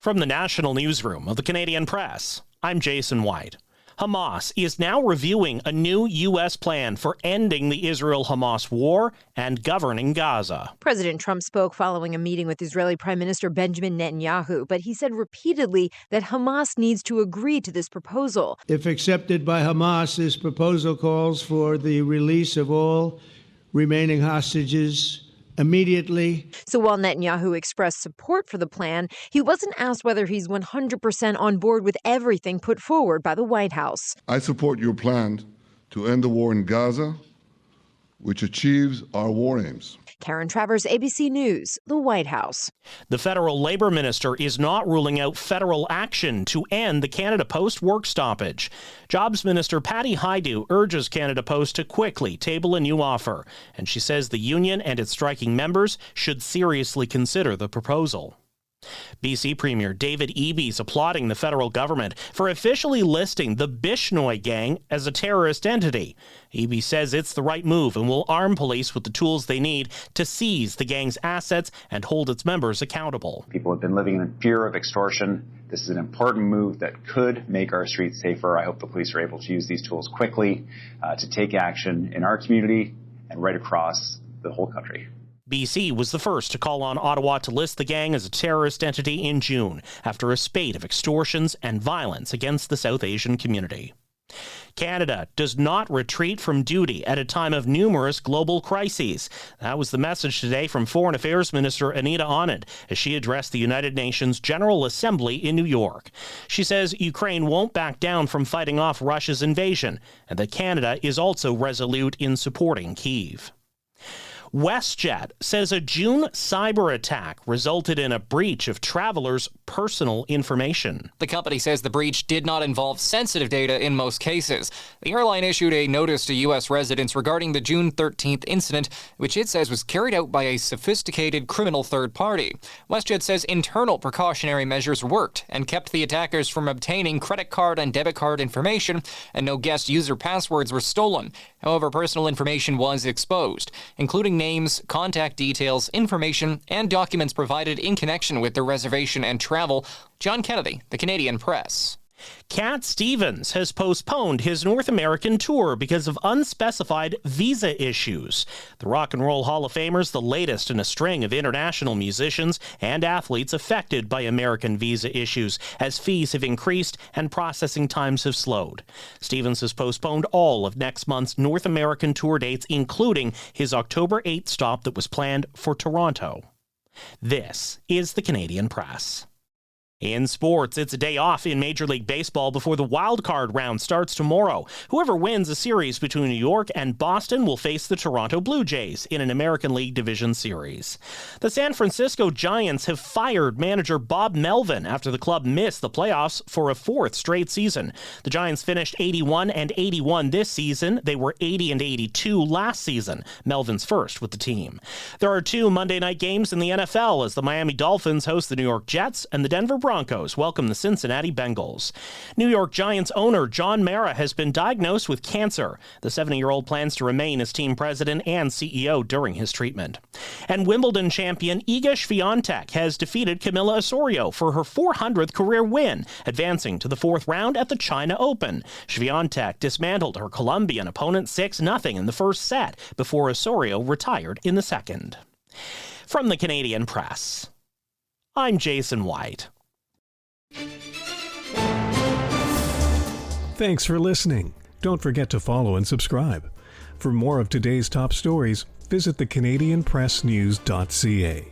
From the National Newsroom of the Canadian Press, I'm Jason White. Hamas is now reviewing a new U.S. plan for ending the Israel-Hamas war and governing Gaza. President Trump spoke following a meeting with Israeli Prime Minister Benjamin Netanyahu, but he said repeatedly that Hamas needs to agree to this proposal. If accepted by Hamas, this proposal calls for the release of all remaining hostages immediately. So while Netanyahu expressed support for the plan, he wasn't asked whether he's 100% on board with everything put forward by the White House. I support your plan to end the war in Gaza, which achieves our war aims. Karen Travers, ABC News, the White House. The federal labor minister is not ruling out federal action to end the Canada Post work stoppage. Jobs Minister Patty Hajdu urges Canada Post to quickly table a new offer, and she says the union and its striking members should seriously consider the proposal. BC Premier David Eby is applauding the federal government for officially listing the Bishnoi gang as a terrorist entity. Eby says it's the right move and will arm police with the tools they need to seize the gang's assets and hold its members accountable. People have been living in fear of extortion. This is an important move that could make our streets safer. I hope the police are able to use these tools quickly to take action in our community and right across the whole country. BC was the first to call on Ottawa to list the gang as a terrorist entity in June, after a spate of extortions and violence against the South Asian community. Canada does not retreat from duty at a time of numerous global crises. That was the message today from Foreign Affairs Minister Anita Anand as she addressed the United Nations General Assembly in New York. She says Ukraine won't back down from fighting off Russia's invasion, and that Canada is also resolute in supporting Kyiv. WestJet says a June cyber attack resulted in a breach of travelers' personal information. The company says the breach did not involve sensitive data in most cases. The airline issued a notice to U.S. residents regarding the June 13th incident, which it says was carried out by a sophisticated criminal third party. WestJet says internal precautionary measures worked and kept the attackers from obtaining credit card and debit card information, and no guest user passwords were stolen. However, personal information was exposed, including names, contact details, information, and documents provided in connection with the reservation and travel. John Kennedy, the Canadian Press. Cat Stevens has postponed his North American tour because of unspecified visa issues. The Rock and Roll Hall of Famer is the latest in a string of international musicians and athletes affected by American visa issues, as fees have increased and processing times have slowed. Stevens has postponed all of next month's North American tour dates, including his October 8th stop that was planned for Toronto. This is the Canadian Press. In sports, it's a day off in Major League Baseball before the wild card round starts tomorrow. Whoever wins a series between New York and Boston will face the Toronto Blue Jays in an American League Division Series. The San Francisco Giants have fired manager Bob Melvin after the club missed the playoffs for a fourth straight season. The Giants finished 81-81 this season. They were 80-82 last season, Melvin's first with the team. There are two Monday night games in the NFL as the Miami Dolphins host the New York Jets and the Denver Broncos welcome the Cincinnati Bengals. New York Giants owner John Mara has been diagnosed with cancer. The 70-year-old plans to remain as team president and CEO during his treatment. And Wimbledon champion Iga Swiatek has defeated Camila Osorio for her 400th career win, advancing to the fourth round at the China Open. Swiatek dismantled her Colombian opponent 6-0 in the first set before Osorio retired in the second. From the Canadian Press, I'm Jason White. Thanks for listening. Don't forget to follow and subscribe. For more of today's top stories, visit thecanadianpressnews.ca.